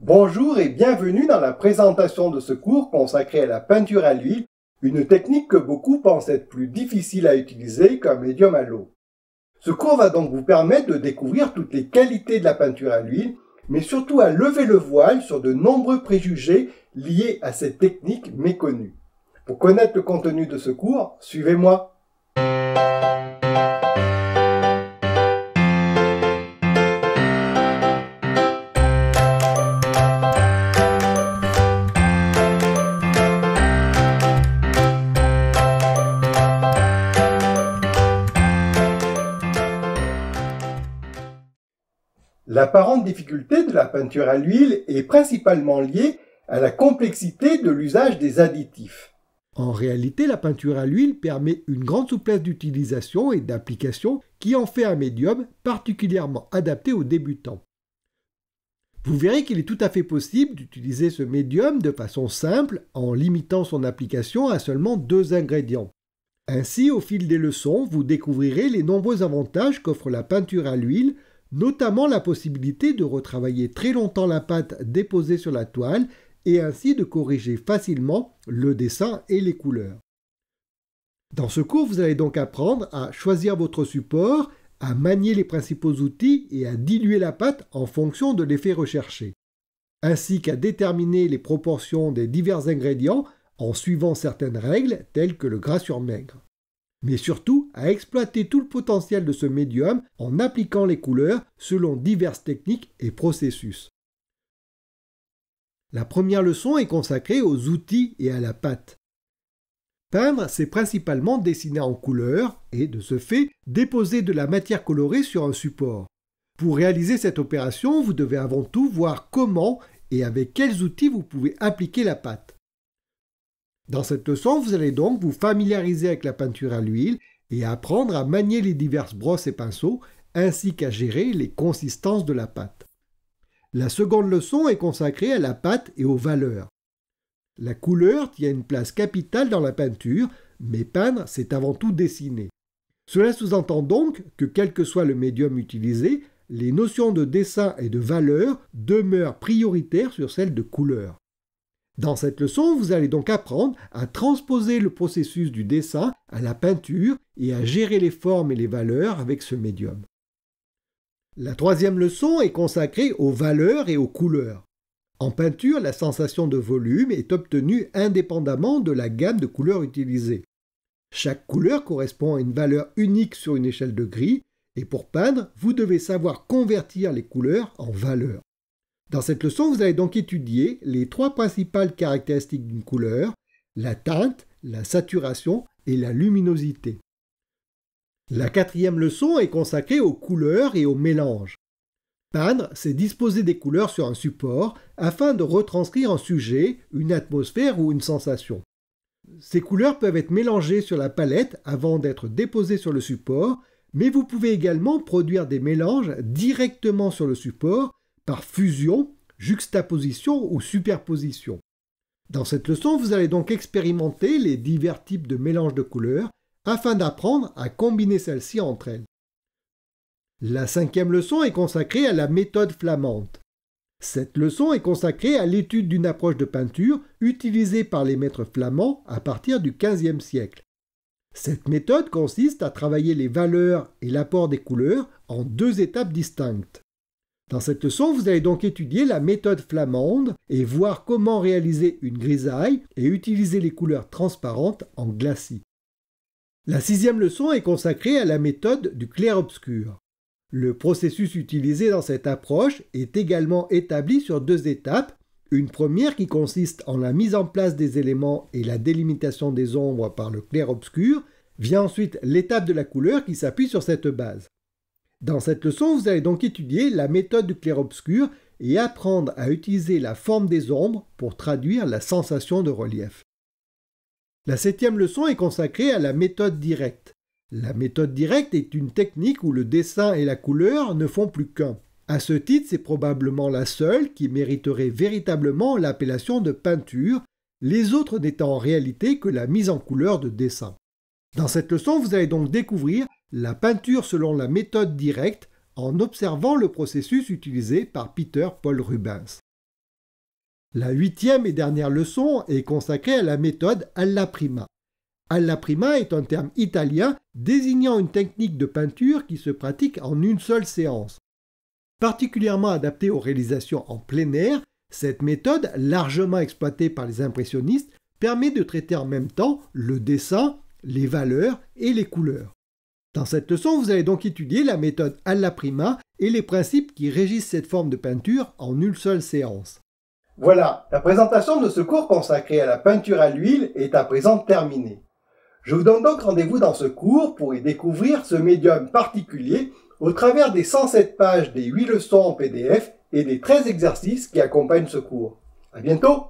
Bonjour et bienvenue dans la présentation de ce cours consacré à la peinture à l'huile, une technique que beaucoup pensent être plus difficile à utiliser qu'un médium à l'eau. Ce cours va donc vous permettre de découvrir toutes les qualités de la peinture à l'huile, mais surtout à lever le voile sur de nombreux préjugés liés à cette technique méconnue. Pour connaître le contenu de ce cours, suivez-moi. L'apparente difficulté de la peinture à l'huile est principalement liée à la complexité de l'usage des additifs. En réalité, la peinture à l'huile permet une grande souplesse d'utilisation et d'application qui en fait un médium particulièrement adapté aux débutants. Vous verrez qu'il est tout à fait possible d'utiliser ce médium de façon simple en limitant son application à seulement 2 ingrédients. Ainsi, au fil des leçons, vous découvrirez les nombreux avantages qu'offre la peinture à l'huile, notamment la possibilité de retravailler très longtemps la pâte déposée sur la toile et ainsi de corriger facilement le dessin et les couleurs. Dans ce cours, vous allez donc apprendre à choisir votre support, à manier les principaux outils et à diluer la pâte en fonction de l'effet recherché, ainsi qu'à déterminer les proportions des divers ingrédients en suivant certaines règles telles que le gras sur maigre. Mais surtout à exploiter tout le potentiel de ce médium en appliquant les couleurs selon diverses techniques et processus. La première leçon est consacrée aux outils et à la pâte. Peindre, c'est principalement dessiner en couleur et, de ce fait, déposer de la matière colorée sur un support. Pour réaliser cette opération, vous devez avant tout voir comment et avec quels outils vous pouvez appliquer la pâte. Dans cette leçon, vous allez donc vous familiariser avec la peinture à l'huile et apprendre à manier les diverses brosses et pinceaux, ainsi qu'à gérer les consistances de la pâte. La seconde leçon est consacrée à la pâte et aux valeurs. La couleur tient une place capitale dans la peinture, mais peindre, c'est avant tout dessiner. Cela sous-entend donc que quel que soit le médium utilisé, les notions de dessin et de valeur demeurent prioritaires sur celles de couleur. Dans cette leçon, vous allez donc apprendre à transposer le processus du dessin à la peinture et à gérer les formes et les valeurs avec ce médium. La troisième leçon est consacrée aux valeurs et aux couleurs. En peinture, la sensation de volume est obtenue indépendamment de la gamme de couleurs utilisées. Chaque couleur correspond à une valeur unique sur une échelle de gris, et pour peindre, vous devez savoir convertir les couleurs en valeurs. Dans cette leçon, vous allez donc étudier les 3 principales caractéristiques d'une couleur, la teinte, la saturation et la luminosité. La quatrième leçon est consacrée aux couleurs et aux mélanges. Peindre, c'est disposer des couleurs sur un support afin de retranscrire un sujet, une atmosphère ou une sensation. Ces couleurs peuvent être mélangées sur la palette avant d'être déposées sur le support, mais vous pouvez également produire des mélanges directement sur le support par fusion, juxtaposition ou superposition. Dans cette leçon, vous allez donc expérimenter les divers types de mélanges de couleurs afin d'apprendre à combiner celles-ci entre elles. La 5e leçon est consacrée à la méthode flamande. Cette leçon est consacrée à l'étude d'une approche de peinture utilisée par les maîtres flamands à partir du XVe siècle. Cette méthode consiste à travailler les valeurs et l'apport des couleurs en 2 étapes distinctes. Dans cette leçon, vous allez donc étudier la méthode flamande et voir comment réaliser une grisaille et utiliser les couleurs transparentes en glacis. La 6e leçon est consacrée à la méthode du clair-obscur. Le processus utilisé dans cette approche est également établi sur 2 étapes, une première qui consiste en la mise en place des éléments et la délimitation des ombres par le clair-obscur, vient ensuite l'étape de la couleur qui s'appuie sur cette base. Dans cette leçon, vous allez donc étudier la méthode du clair-obscur et apprendre à utiliser la forme des ombres pour traduire la sensation de relief. La 7e leçon est consacrée à la méthode directe. La méthode directe est une technique où le dessin et la couleur ne font plus qu'un. À ce titre, c'est probablement la seule qui mériterait véritablement l'appellation de peinture, les autres n'étant en réalité que la mise en couleur de dessin. Dans cette leçon, vous allez donc découvrir la peinture selon la méthode directe en observant le processus utilisé par Peter Paul Rubens. La 8e et dernière leçon est consacrée à la méthode alla prima. Alla prima est un terme italien désignant une technique de peinture qui se pratique en une seule séance. Particulièrement adaptée aux réalisations en plein air, cette méthode, largement exploitée par les impressionnistes, permet de traiter en même temps le dessin, les valeurs et les couleurs. Dans cette leçon, vous allez donc étudier la méthode alla prima et les principes qui régissent cette forme de peinture en une seule séance. Voilà, la présentation de ce cours consacré à la peinture à l'huile est à présent terminée. Je vous donne donc rendez-vous dans ce cours pour y découvrir ce médium particulier au travers des 107 pages des 8 leçons en PDF et des 13 exercices qui accompagnent ce cours. À bientôt!